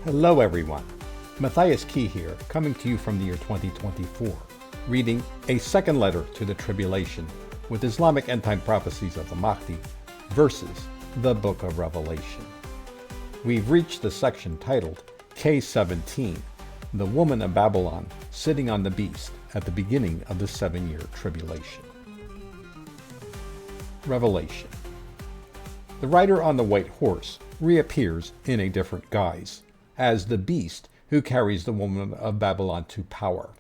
Hello everyone, Matthias Key here, coming to you from the year 2024, reading a second letter to the Tribulation with Islamic end-time prophecies of the Mahdi versus the Book of Revelation. We've reached the section titled K17, the woman of Babylon sitting on the beast at the beginning of the 7-year tribulation. Revelation. The rider on the white horse reappears in a different guise, as the beast who carries the woman of Babylon to power.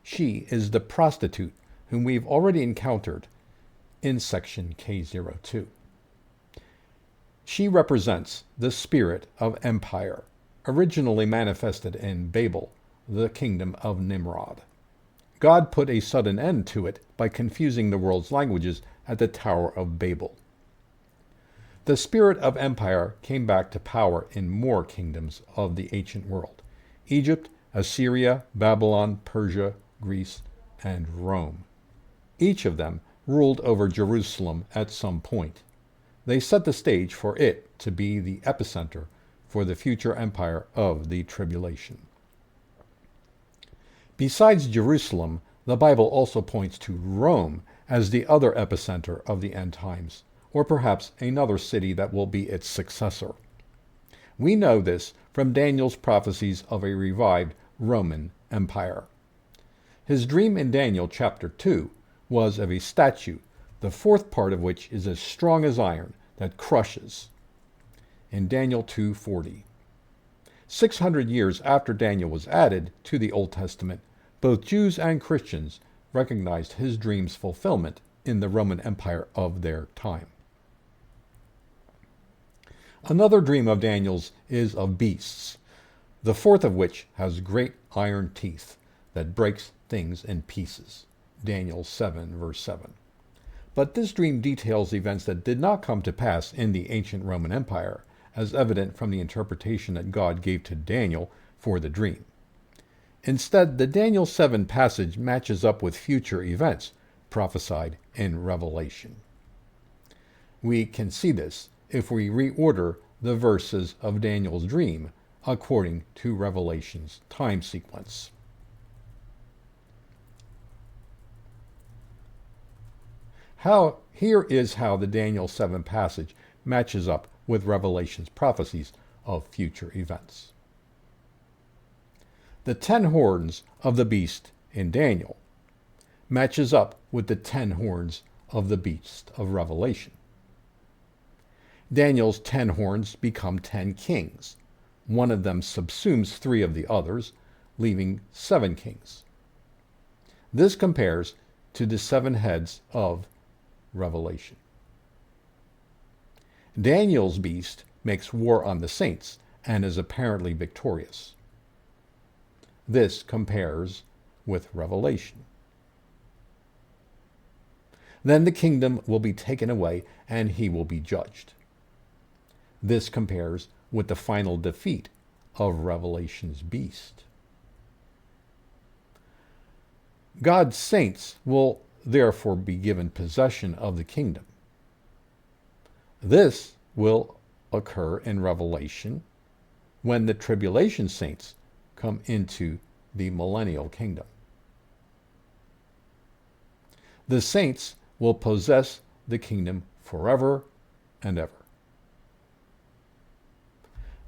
She is the prostitute whom we've already encountered in section K02. She represents the spirit of empire, originally manifested in Babel, the kingdom of Nimrod. God put a sudden end to it by confusing the world's languages at the Tower of Babel. The spirit of empire came back to power in more kingdoms of the ancient world: Egypt, Assyria, Babylon, Persia, Greece, and Rome. Each of them ruled over Jerusalem at some point. They set the stage for it to be the epicenter for the future empire of the tribulation. Besides Jerusalem, the Bible also points to Rome as the other epicenter of the end times, or perhaps another city that will be its successor. We know this from Daniel's prophecies of a revived Roman Empire. His dream in Daniel chapter 2 was of a statue, the fourth part of which is as strong as iron, that crushes. In Daniel 2:40. 600 years after Daniel was added to the Old Testament, both Jews and Christians recognized his dream's fulfillment in the Roman Empire of their time. Another dream of Daniel's is of beasts, the fourth of which has great iron teeth that breaks things in pieces. Daniel 7, verse 7. But this dream details events that did not come to pass in the ancient Roman Empire, as evident from the interpretation that God gave to Daniel for the dream. Instead, the Daniel 7 passage matches up with future events prophesied in Revelation. We can see this if we reorder the verses of Daniel's dream according to Revelation's time sequence. Here is how the Daniel 7 passage matches up with Revelation's prophecies of future events. The 10 horns of the beast in Daniel matches up with the 10 horns of the beast of Revelation. Daniel's 10 horns become 10 kings. One of them subsumes 3 of the others, leaving 7 kings. This compares to the 7 heads of Revelation. Daniel's beast makes war on the saints and is apparently victorious. This compares with Revelation. Then the kingdom will be taken away and he will be judged. This compares with the final defeat of Revelation's beast. God's saints will therefore be given possession of the kingdom. This will occur in Revelation when the tribulation saints come into the millennial kingdom. The saints will possess the kingdom forever and ever.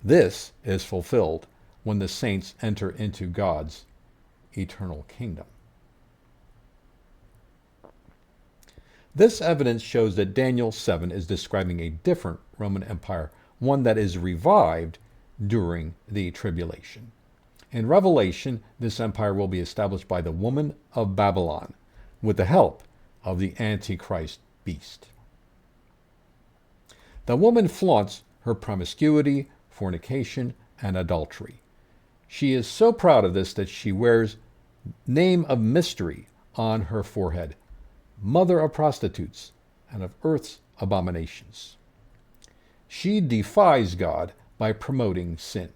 This is fulfilled when the saints enter into God's eternal kingdom. This evidence shows that Daniel 7 is describing a different Roman Empire, one that is revived during the tribulation. In Revelation, this empire will be established by the woman of Babylon with the help of the Antichrist beast. The woman flaunts her promiscuity, fornication, and adultery. She is so proud of this that she wears name of mystery on her forehead, mother of prostitutes and of earth's abominations. She defies God by promoting sin.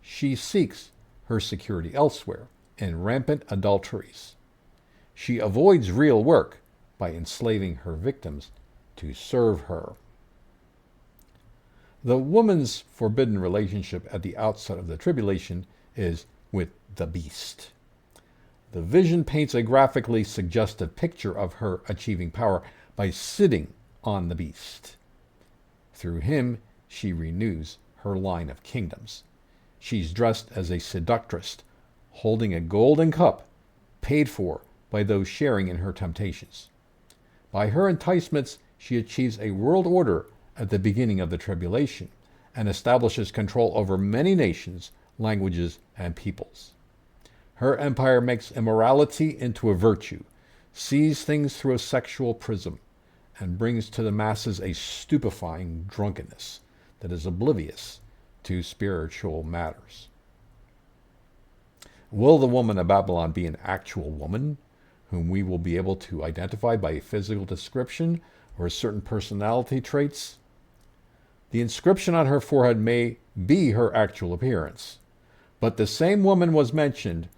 She seeks her security elsewhere in rampant adulteries. She avoids real work by enslaving her victims to serve her. The woman's forbidden relationship at the outset of the tribulation is with the beast. The vision paints a graphically suggestive picture of her achieving power by sitting on the beast. Through him, she renews her line of kingdoms. She's dressed as a seductress, holding a golden cup paid for by those sharing in her temptations. By her enticements, she achieves a world order at the beginning of the tribulation and establishes control over many nations, languages, and peoples. Her empire makes immorality into a virtue, sees things through a sexual prism, and brings to the masses a stupefying drunkenness that is oblivious to spiritual matters. Will the woman of Babylon be an actual woman, whom we will be able to identify by a physical description or certain personality traits? The inscription on her forehead may be her actual appearance, but the same woman was mentioned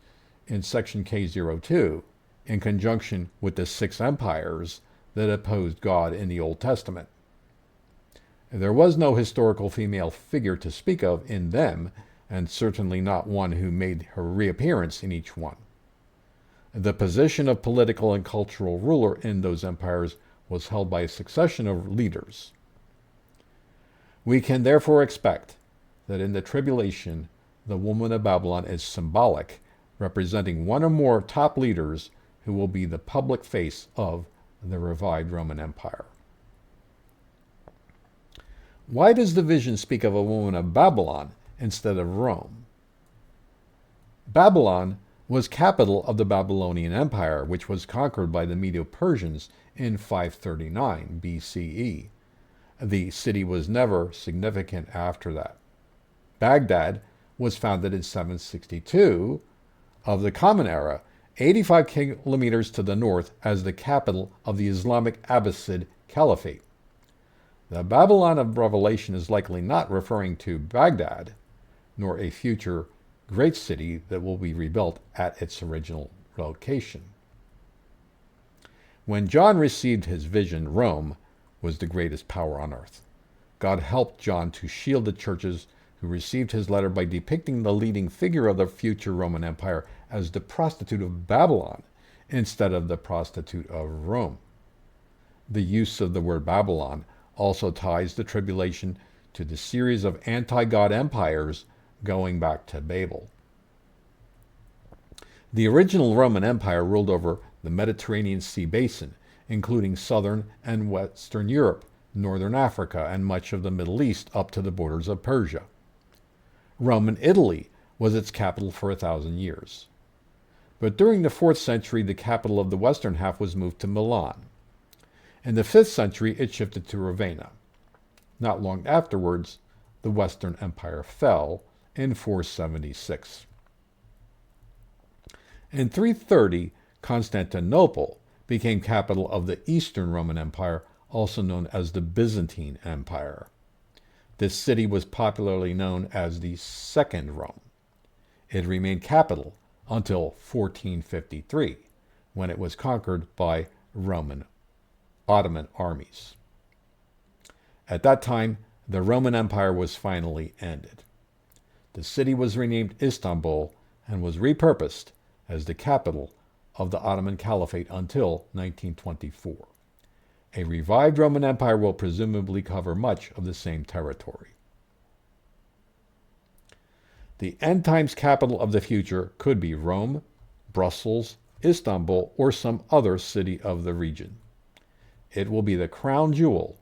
in section K02 in conjunction with the 6 empires that opposed God in the Old Testament. There was no historical female figure to speak of in them, and certainly not one who made her reappearance in each one. The position of political and cultural ruler in those empires was held by a succession of leaders. We can therefore expect that in the tribulation, the woman of Babylon is symbolic, representing one or more top leaders who will be the public face of the revived Roman Empire. Why does the vision speak of a woman of Babylon instead of Rome? Babylon was capital of the Babylonian Empire, which was conquered by the Medo-Persians in 539 BCE. The city was never significant after that. Baghdad was founded in 762 of the Common Era, 85 kilometers to the north, as the capital of the Islamic Abbasid Caliphate. The Babylon of Revelation is likely not referring to Baghdad, nor a future great city that will be rebuilt at its original location. When John received his vision, Rome was the greatest power on earth. God helped John to shield the churches who received his letter by depicting the leading figure of the future Roman Empire as the prostitute of Babylon instead of the prostitute of Rome. The use of the word Babylon also ties the tribulation to the series of anti-God empires going back to Babel. The original Roman Empire ruled over the Mediterranean Sea basin, including southern and western Europe, northern Africa, and much of the Middle East up to the borders of Persia. Roman Italy was its capital for 1,000 years. But during the 4th century, the capital of the western half was moved to Milan. In the 5th century, it shifted to Ravenna. Not long afterwards, the Western Empire fell in 476. In 330, Constantinople became capital of the Eastern Roman Empire, also known as the Byzantine Empire. This city was popularly known as the Second Rome. It remained capital until 1453, when it was conquered by Ottoman armies. At that time, the Roman Empire was finally ended. The city was renamed Istanbul and was repurposed as the capital of the Ottoman Caliphate until 1924. A revived Roman Empire will presumably cover much of the same territory. The end times capital of the future could be Rome, Brussels, Istanbul, or some other city of the region. It will be the crown jewel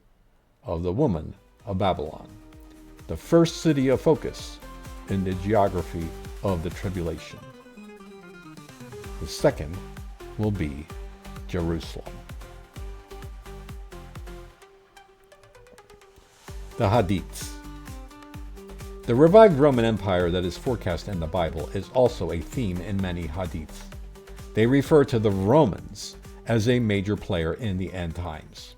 of the woman of Babylon, the first city of focus in the geography of the tribulation. The second will be Jerusalem. The Hadiths. The revived Roman Empire that is forecast in the Bible is also a theme in many Hadiths. They refer to the Romans as a major player in the end times.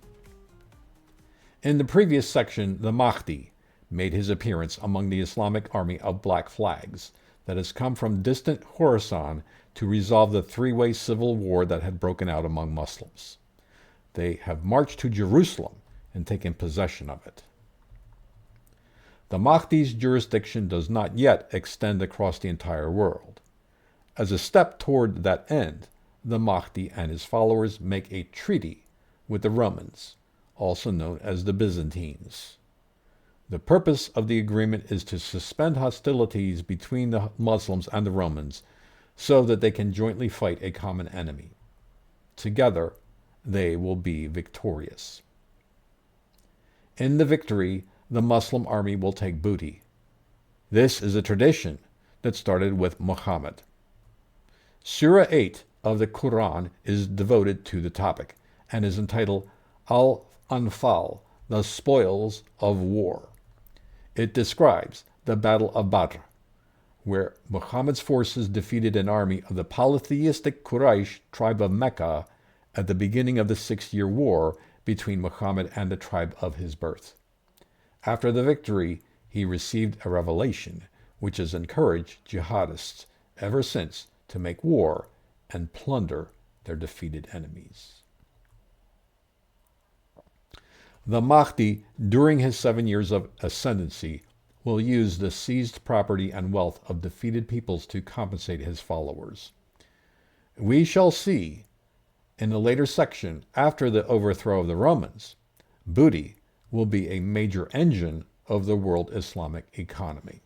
In the previous section, the Mahdi made his appearance among the Islamic army of black flags that has come from distant Khorasan to resolve the three-way civil war that had broken out among Muslims. They have marched to Jerusalem and taken possession of it. The Mahdi's jurisdiction does not yet extend across the entire world. As a step toward that end, the Mahdi and his followers make a treaty with the Romans, also known as the Byzantines. The purpose of the agreement is to suspend hostilities between the Muslims and the Romans so that they can jointly fight a common enemy. Together, they will be victorious. In the victory, the Muslim army will take booty. This is a tradition that started with Muhammad. Surah 8 of the Quran is devoted to the topic and is entitled Al-Anfal, the Spoils of War. It describes the Battle of Badr, where Muhammad's forces defeated an army of the polytheistic Quraysh tribe of Mecca at the beginning of the 6-year war between Muhammad and the tribe of his birth. After the victory, he received a revelation which has encouraged jihadists ever since to make war and plunder their defeated enemies. The Mahdi, during his 7 years of ascendancy, will use the seized property and wealth of defeated peoples to compensate his followers. We shall see, in the later section, after the overthrow of the Romans, booty will be a major engine of the world Islamic economy.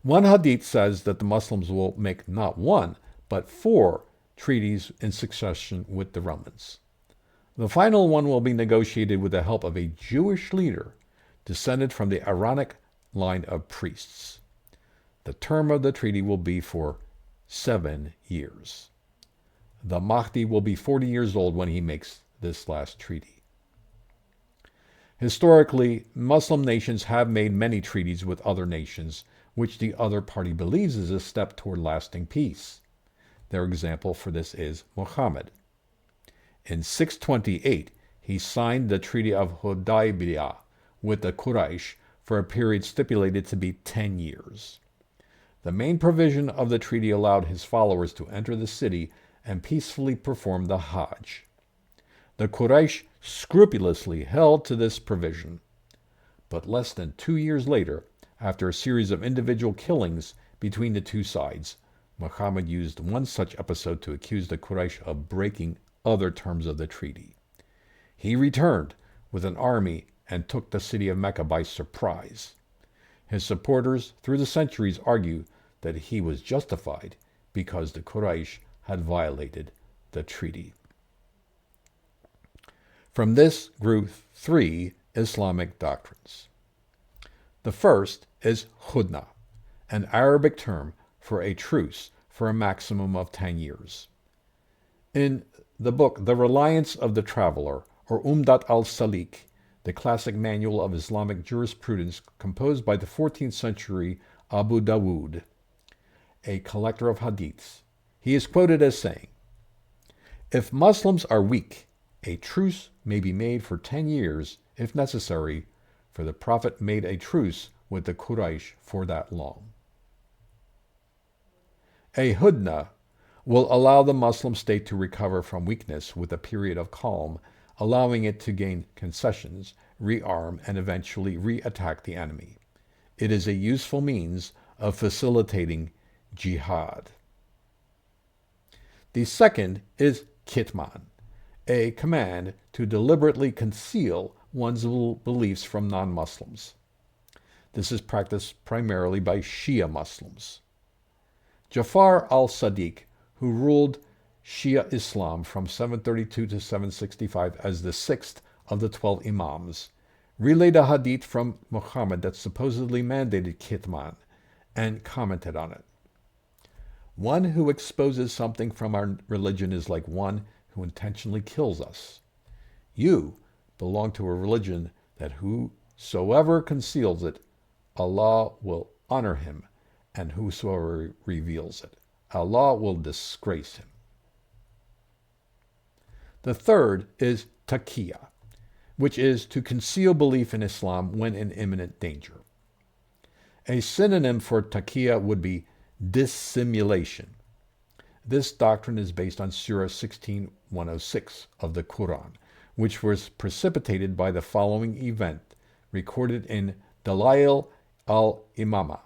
One hadith says that the Muslims will make not 1, but 4 treaties in succession with the Romans. The final one will be negotiated with the help of a Jewish leader descended from the Aaronic line of priests. The term of the treaty will be for 7 years. The Mahdi will be 40 years old when he makes this last treaty. Historically, Muslim nations have made many treaties with other nations, which the other party believes is a step toward lasting peace. Their example for this is Muhammad. In 628, he signed the Treaty of Hudaybiyah with the Quraysh for a period stipulated to be 10 years. The main provision of the treaty allowed his followers to enter the city and peacefully perform the Hajj. The Quraysh scrupulously held to this provision, but less than 2 years later, after a series of individual killings between the two sides, Muhammad used one such episode to accuse the Quraysh of breaking other terms of the treaty. He returned with an army and took the city of Mecca by surprise. His supporters, through the centuries, argue that he was justified because the Quraysh had violated the treaty. From this grew 3 Islamic doctrines. The first is Hudna, an Arabic term for a truce for a maximum of 10 years. In the book The Reliance of the Traveler, or Umdat al-Salik, the classic manual of Islamic jurisprudence composed by the 14th century Abu Dawood, a collector of hadiths, he is quoted as saying, "If Muslims are weak, a truce may be made for 10 years if necessary, for the Prophet made a truce with the Quraysh for that long." A hudna will allow the Muslim state to recover from weakness with a period of calm, allowing it to gain concessions, rearm, and eventually re-attack the enemy. It is a useful means of facilitating jihad. The second is kitman, a command to deliberately conceal one's beliefs from non-Muslims. This is practiced primarily by Shia Muslims. Jafar al-Sadiq, who ruled Shia Islam from 732 to 765 as the 6th of the 12 Imams, relayed a hadith from Muhammad that supposedly mandated kitman and commented on it. "One who exposes something from our religion is like one who intentionally kills us. You belong to a religion that whosoever conceals it, Allah will honor him, and whosoever reveals it, Allah will disgrace him." The third is taqiyya, which is to conceal belief in Islam when in imminent danger. A synonym for taqiyya would be dissimulation. This doctrine is based on Surah 16:106 of the Quran, which was precipitated by the following event recorded in Dalail al-Imama,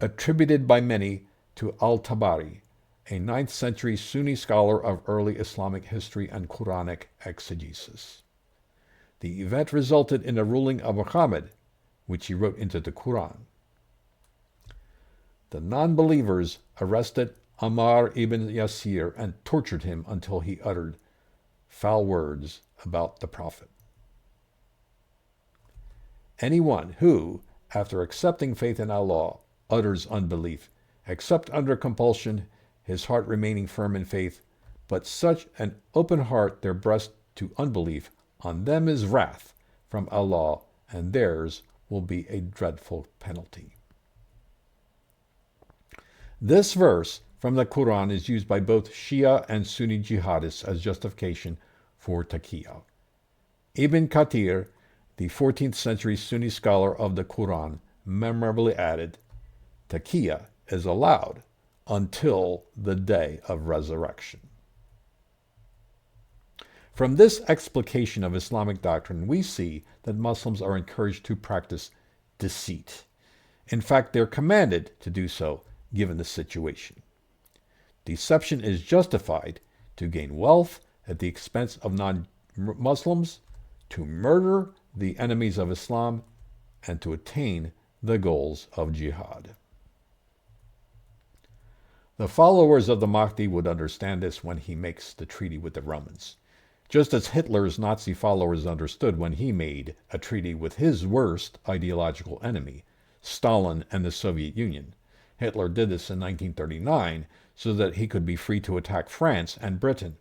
attributed by many to al-Tabari, a 9th century Sunni scholar of early Islamic history and Quranic exegesis. The event resulted in a ruling of Muhammad, which he wrote into the Quran. The non-believers arrested Ammar ibn Yasir and tortured him until he uttered foul words about the Prophet. Anyone who, after accepting faith in Allah, utters unbelief, except under compulsion, his heart remaining firm in faith, but such an open heart their breast to unbelief, on them is wrath from Allah, and theirs will be a dreadful penalty. This verse from the Quran is used by both Shia and Sunni jihadists as justification for taqiyya. Ibn Kathir, the 14th century Sunni scholar of the Quran, memorably added, "Taqiyya is allowed until the day of resurrection." From this explication of Islamic doctrine, we see that Muslims are encouraged to practice deceit. In fact, they're commanded to do so, given the situation. Deception is justified to gain wealth at the expense of non-Muslims, to murder the enemies of Islam, and to attain the goals of jihad. The followers of the Mahdi would understand this when he makes the treaty with the Romans, just as Hitler's Nazi followers understood when he made a treaty with his worst ideological enemy, Stalin and the Soviet Union. Hitler did this in 1939 so that he could be free to attack France and Britain.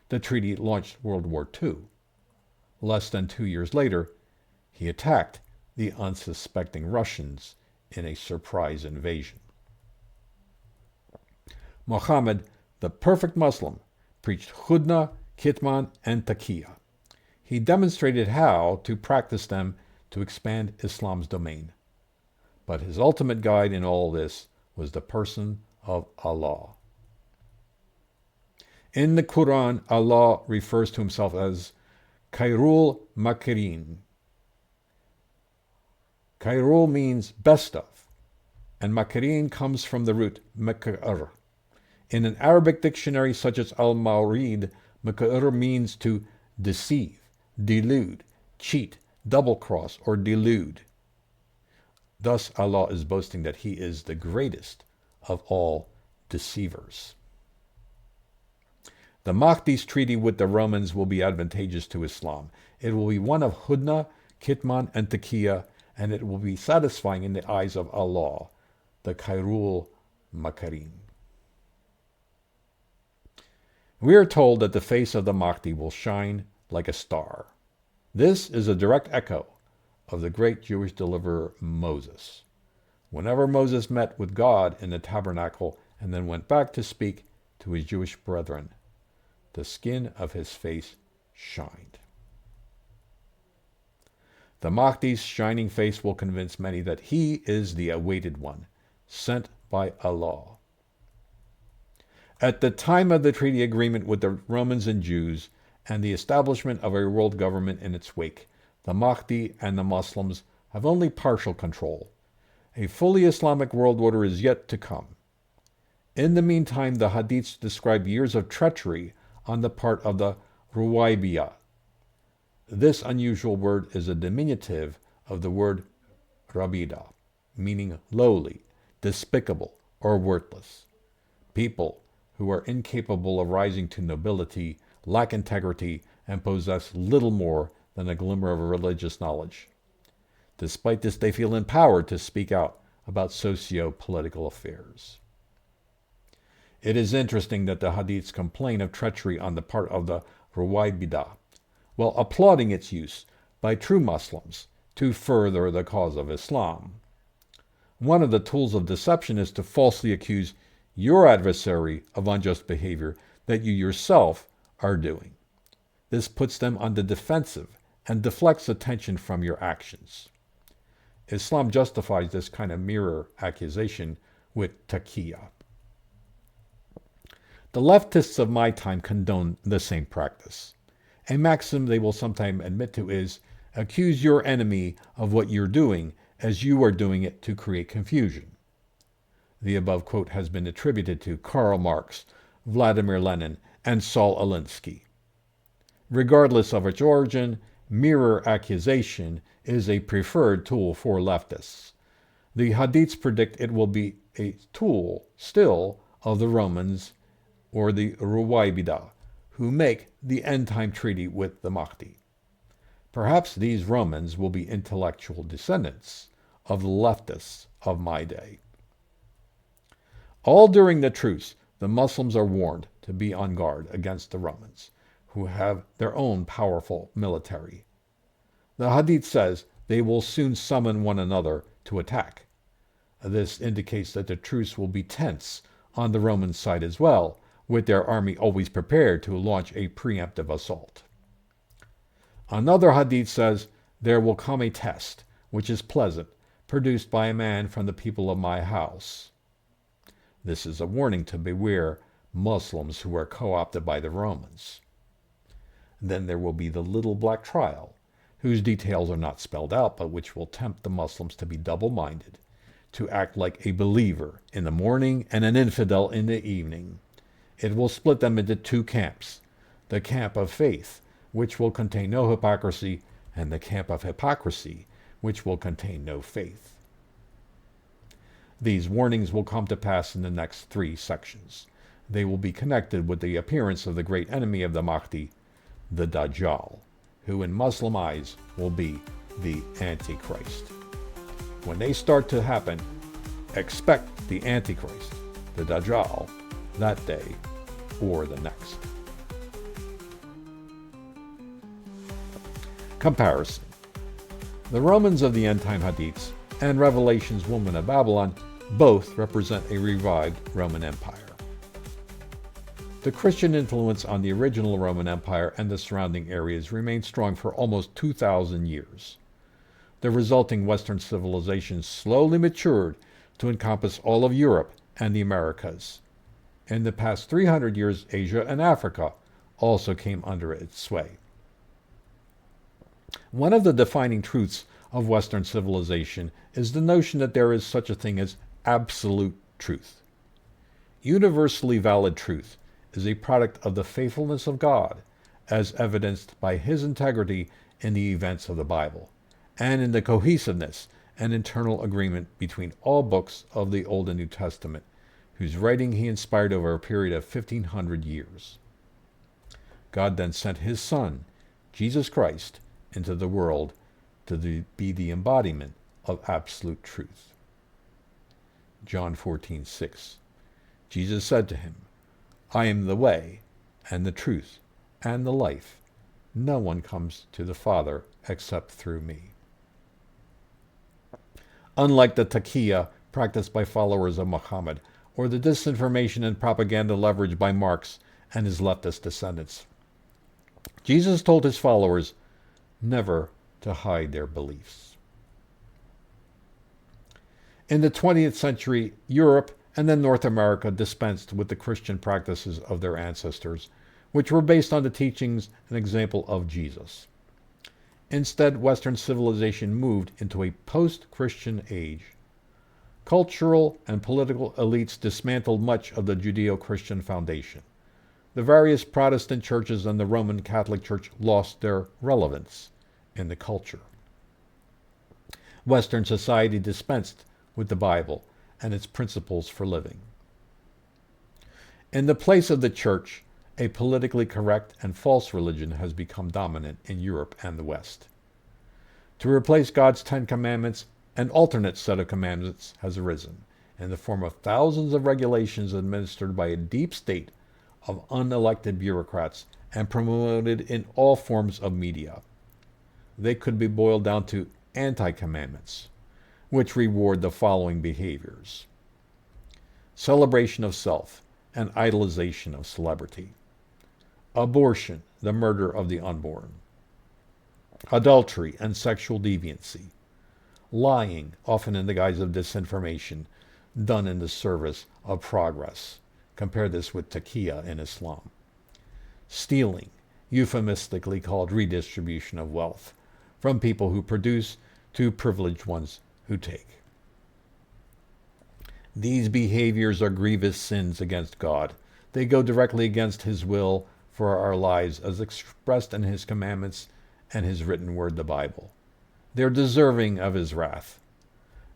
The treaty launched World War II. Less than 2 years later, he attacked the unsuspecting Russians in a surprise invasion. Muhammad, the perfect Muslim, preached Hudna, Kitman, and Taqiyya. He demonstrated how to practice them to expand Islam's domain. But his ultimate guide in all this was the person of Allah. In the Quran, Allah refers to himself as Khayrul-Makereen. Khayrul means best of, and Makereen comes from the root Makr. In an Arabic dictionary such as Al-Mawrid, Makr means to deceive, delude, cheat, double-cross, or delude. Thus, Allah is boasting that He is the greatest of all deceivers. The Mahdi's treaty with the Romans will be advantageous to Islam. It will be one of Hudna, Kitman, and Taqiyya, and it will be satisfying in the eyes of Allah, the Khayrul-Makereen. We are told that the face of the Mahdi will shine like a star. This is a direct echo of the great Jewish deliverer Moses. Whenever Moses met with God in the tabernacle and then went back to speak to his Jewish brethren, the skin of his face shined. The Mahdi's shining face will convince many that he is the awaited one, sent by Allah. At the time of the treaty agreement with the Romans and Jews and the establishment of a world government in its wake, the Mahdi and the Muslims have only partial control. A fully Islamic world order is yet to come. In the meantime, the Hadiths describe years of treachery on the part of the Ruwaybiyah. This unusual word is a diminutive of the word Rabida, meaning lowly, despicable, or worthless. People who are incapable of rising to nobility, lack integrity, and possess little more than a glimmer of religious knowledge. Despite this, they feel empowered to speak out about socio-political affairs. It is interesting that the Hadiths complain of treachery on the part of the Ruwaybidah, while applauding its use by true Muslims to further the cause of Islam. One of the tools of deception is to falsely accuse your adversary of unjust behavior that you yourself are doing. This puts them on the defensive and deflects attention from your actions. Islam justifies this kind of mirror accusation with taqiyya. The leftists of my time condone the same practice. A maxim they will sometimes admit to is, Accuse your enemy of what you're doing as you are doing it to create confusion. The above quote has been attributed to Karl Marx, Vladimir Lenin, and Saul Alinsky. Regardless of its origin, mirror accusation is a preferred tool for leftists. The Hadiths predict it will be a tool still of the Romans or the Ruwaybidah, who make the end-time treaty with the Mahdi. Perhaps these Romans will be intellectual descendants of the leftists of my day. All during the truce, the Muslims are warned to be on guard against the Romans, who have their own powerful military. The Hadith says they will soon summon one another to attack. This indicates that the truce will be tense on the Roman side as well, with their army always prepared to launch a preemptive assault. Another Hadith says, there will come a test, which is pleasant, produced by a man from the people of my house. This is a warning to beware Muslims who are co-opted by the Romans. Then there will be the little black trial, whose details are not spelled out, but which will tempt the Muslims to be double-minded, to act like a believer in the morning and an infidel in the evening. It will split them into two camps, the camp of faith, which will contain no hypocrisy, and the camp of hypocrisy, which will contain no faith. These warnings will come to pass in the next 3 sections. They will be connected with the appearance of the great enemy of the Mahdi, the Dajjal, who in Muslim eyes will be the Antichrist. When they start to happen, expect the Antichrist, the Dajjal, that day or the next. Comparison. The Romans of the end-time Hadiths and Revelation's woman of Babylon both represent a revived Roman Empire. The Christian influence on the original Roman Empire and the surrounding areas remained strong for almost 2,000 years. The resulting Western civilization slowly matured to encompass all of Europe and the Americas. In the past 300 years, Asia and Africa also came under its sway. One of the defining truths of Western civilization is the notion that there is such a thing as absolute truth. Universally valid truth is a product of the faithfulness of God, as evidenced by His integrity in the events of the Bible, and in the cohesiveness and internal agreement between all books of the Old and New Testament, whose writing He inspired over a period of 1,500 years. God then sent His Son, Jesus Christ, into the world to be the embodiment of absolute truth. John 14:6. Jesus said to him, I am the way, and the truth, and the life. No one comes to the Father except through me. Unlike the taqiyya practiced by followers of Muhammad, or the disinformation and propaganda leveraged by Marx and his leftist descendants, Jesus told his followers never to hide their beliefs. In the 20th century, Europe and then North America dispensed with the Christian practices of their ancestors, which were based on the teachings and example of Jesus. Instead, Western civilization moved into a post-Christian age. Cultural and political elites dismantled much of the Judeo-Christian foundation. The various Protestant churches and the Roman Catholic Church lost their relevance in the culture. Western society dispensed with the Bible and its principles for living. In the place of the church, a politically correct and false religion has become dominant in Europe and the West. To replace God's 10 Commandments, an alternate set of commandments has arisen in the form of thousands of regulations administered by a deep state of unelected bureaucrats and promoted in all forms of media. They could be boiled down to anti-commandments, which reward the following behaviors: celebration of self and idolization of celebrity, abortion, the murder of the unborn, adultery and sexual deviancy, lying, often in the guise of disinformation, done in the service of progress. Compare this with taqiyya in Islam. Stealing, euphemistically called redistribution of wealth, from people who produce to privileged ones who take. These behaviors are grievous sins against God. They go directly against His will for our lives as expressed in His commandments and His written word, the Bible. They're deserving of His wrath.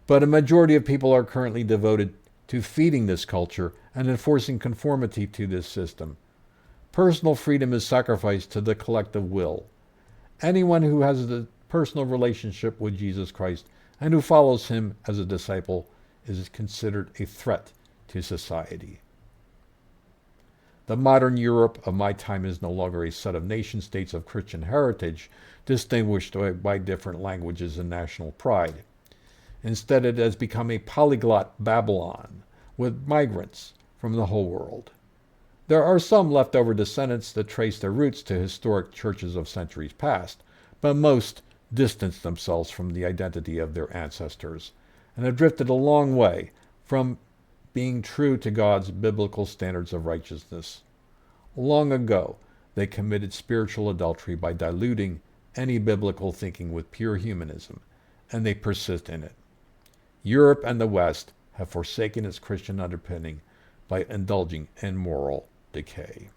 But a majority of people are currently devoted to feeding this culture and enforcing conformity to this system. Personal freedom is sacrificed to the collective will. Anyone who has a personal relationship with Jesus Christ and who follows Him as a disciple is considered a threat to society. The modern Europe of my time is no longer a set of nation-states of Christian heritage distinguished by different languages and national pride. Instead, it has become a polyglot Babylon with migrants from the whole world. There are some leftover descendants that trace their roots to historic churches of centuries past, but most distance themselves from the identity of their ancestors and have drifted a long way from being true to God's biblical standards of righteousness. Long ago, they committed spiritual adultery by diluting any biblical thinking with pure humanism, and they persist in it. Europe and the West have forsaken its Christian underpinning by indulging in moral decay.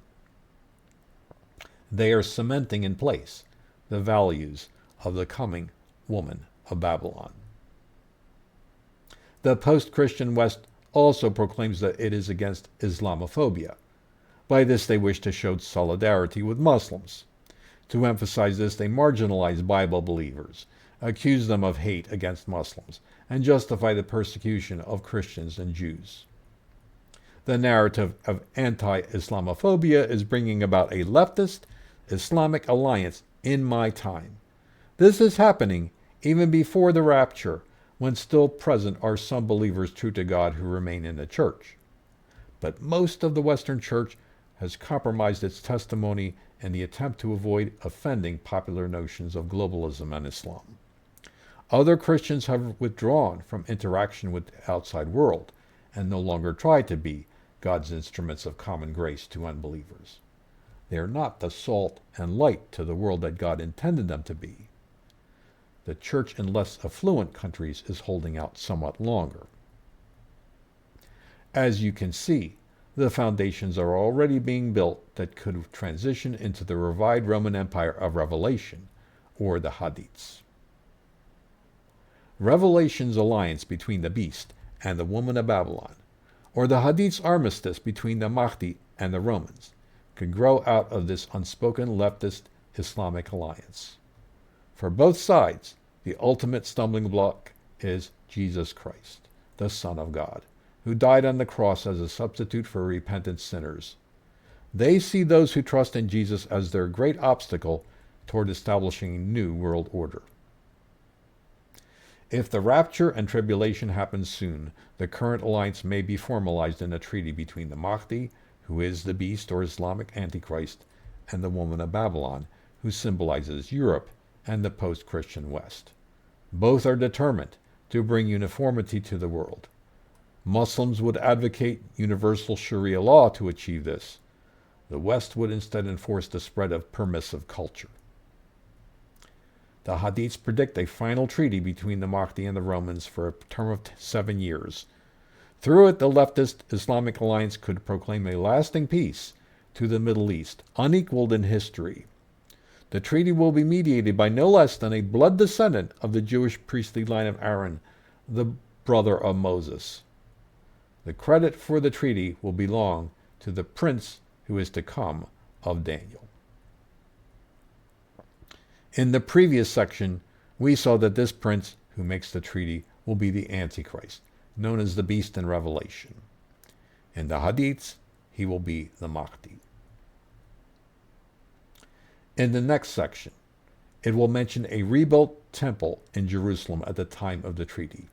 They are cementing in place the values of the coming woman of Babylon. The post-Christian West also proclaims that it is against Islamophobia. By this they wish to show solidarity with Muslims. To emphasize this, they marginalize Bible believers, accuse them of hate against Muslims, and justify the persecution of Christians and Jews. The narrative of anti-Islamophobia is bringing about a leftist Islamic alliance in my time. This is happening even before the rapture, when still present are some believers true to God who remain in the church. But most of the Western church has compromised its testimony in the attempt to avoid offending popular notions of globalism and Islam. Other Christians have withdrawn from interaction with the outside world and no longer try to be God's instruments of common grace to unbelievers. They are not the salt and light to the world that God intended them to be. The church in less affluent countries is holding out somewhat longer. As you can see, the foundations are already being built that could transition into the revived Roman Empire of Revelation, or the Hadiths. Revelation's alliance between the beast and the woman of Babylon, or the Hadith's armistice between the Mahdi and the Romans, could grow out of this unspoken leftist Islamic alliance. For both sides, the ultimate stumbling block is Jesus Christ, the Son of God, who died on the cross as a substitute for repentant sinners. They see those who trust in Jesus as their great obstacle toward establishing a new world order. If the rapture and tribulation happen soon, the current alliance may be formalized in a treaty between the Mahdi, who is the beast or Islamic Antichrist, and the woman of Babylon, who symbolizes Europe and the post-Christian West. Both are determined to bring uniformity to the world. Muslims would advocate universal Sharia law to achieve this. The West would instead enforce the spread of permissive culture. The Hadiths predict a final treaty between the Mahdi and the Romans for a term of 7 years. Through it, the leftist Islamic alliance could proclaim a lasting peace to the Middle East, unequaled in history. The treaty will be mediated by no less than a blood descendant of the Jewish priestly line of Aaron, the brother of Moses. The credit for the treaty will belong to the prince who is to come of Daniel. In the previous section, we saw that this prince who makes the treaty will be the Antichrist, known as the beast in Revelation. In the Hadiths, he will be the Mahdi. In the next section, it will mention a rebuilt temple in Jerusalem at the time of the treaty.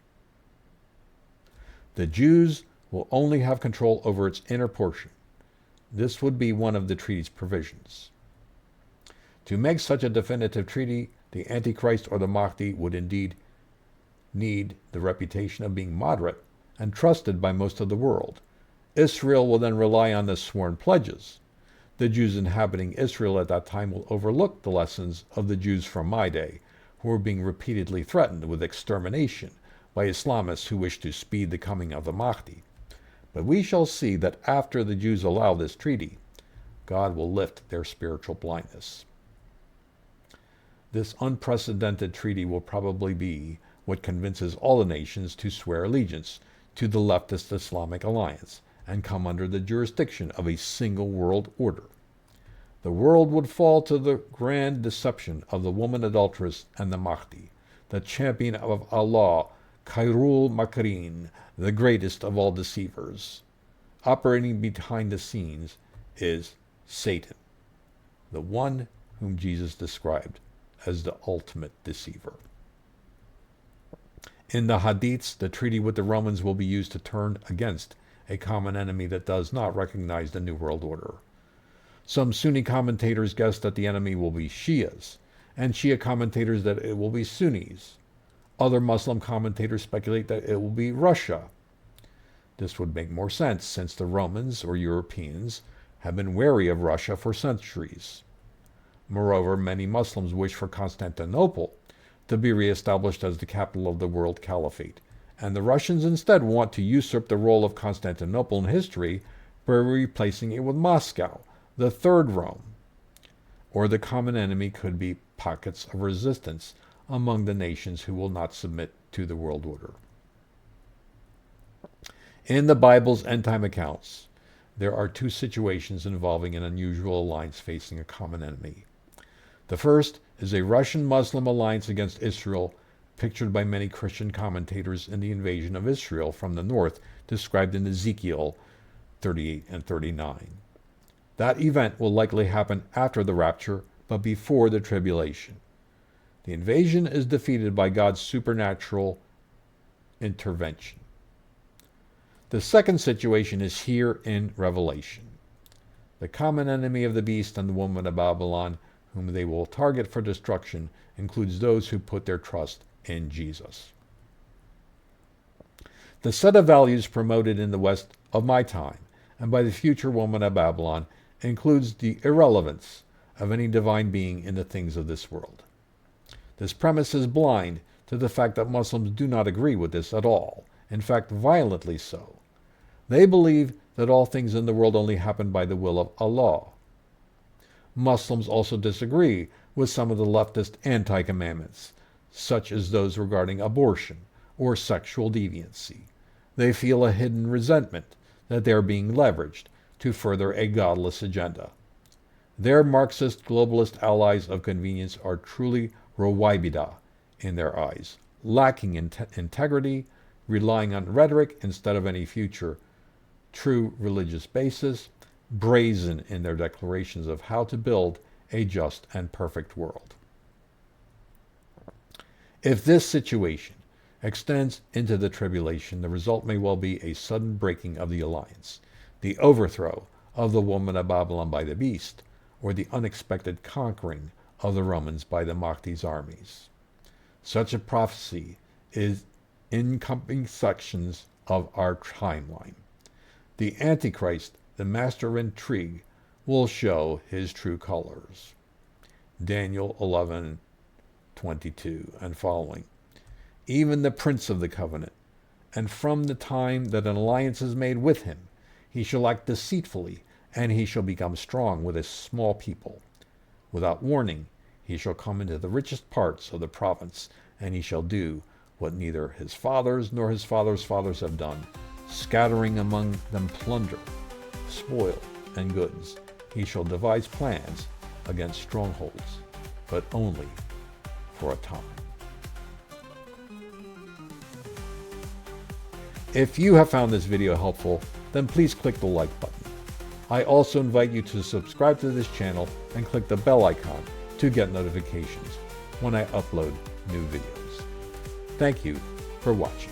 The Jews will only have control over its inner portion. This would be one of the treaty's provisions. To make such a definitive treaty, the Antichrist or the Mahdi would indeed need the reputation of being moderate and trusted by most of the world. Israel will then rely on the sworn pledges. The Jews inhabiting Israel at that time will overlook the lessons of the Jews from my day, who are being repeatedly threatened with extermination by Islamists who wish to speed the coming of the Mahdi. But we shall see that after the Jews allow this treaty, God will lift their spiritual blindness. This unprecedented treaty will probably be what convinces all the nations to swear allegiance to the leftist Islamic alliance and come under the jurisdiction of a single world order. The world would fall to the grand deception of the woman adulteress and the Mahdi, the champion of Allah, Khayrul-Makereen, the greatest of all deceivers. Operating behind the scenes is Satan, the one whom Jesus described as the ultimate deceiver. In the Hadiths, the treaty with the Romans will be used to turn against a common enemy that does not recognize the New World Order. Some Sunni commentators guess that the enemy will be Shias, and Shia commentators that it will be Sunnis. Other Muslim commentators speculate that it will be Russia. This would make more sense since the Romans, or Europeans, have been wary of Russia for centuries. Moreover, many Muslims wish for Constantinople to be reestablished as the capital of the world caliphate, and the Russians instead want to usurp the role of Constantinople in history by replacing it with Moscow, the third Rome. Or the common enemy could be pockets of resistance among the nations who will not submit to the world order. In the Bible's end-time accounts, there are two situations involving an unusual alliance facing a common enemy. The first is a Russian-Muslim alliance against Israel, pictured by many Christian commentators in the invasion of Israel from the north, described in Ezekiel 38 and 39. That event will likely happen after the rapture, but before the tribulation. The invasion is defeated by God's supernatural intervention. The second situation is here in Revelation. The common enemy of the beast and the woman of Babylon, whom they will target for destruction, includes those who put their trust in Jesus. The set of values promoted in the West of my time and by the future woman of Babylon includes the irrelevance of any divine being in the things of this world. This premise is blind to the fact that Muslims do not agree with this at all, in fact violently so. They believe that all things in the world only happen by the will of Allah. Muslims also disagree with some of the leftist anti-commandments, such as those regarding abortion or sexual deviancy. They feel a hidden resentment that they are being leveraged to further a godless agenda. Their Marxist globalist allies of convenience are truly Rawabida in their eyes, lacking integrity, relying on rhetoric instead of any future true religious basis, brazen in their declarations of how to build a just and perfect world. If this situation extends into the tribulation, the result may well be a sudden breaking of the alliance, the overthrow of the woman of Babylon by the beast, or the unexpected conquering of the Romans by the Mahdi's armies. Such a prophecy is in encompassing sections of our timeline. The Antichrist, the master of intrigue, will show his true colors. Daniel 11:22 and following. Even the prince of the covenant, and from the time that an alliance is made with him, he shall act deceitfully, and he shall become strong with a small people. Without warning, he shall come into the richest parts of the province, and he shall do what neither his fathers nor his fathers' fathers have done, scattering among them plunder, spoil, and goods. He shall devise plans against strongholds, but only for a time. If you have found this video helpful, then please click the like button. I also invite you to subscribe to this channel and click the bell icon to get notifications when I upload new videos. Thank you for watching.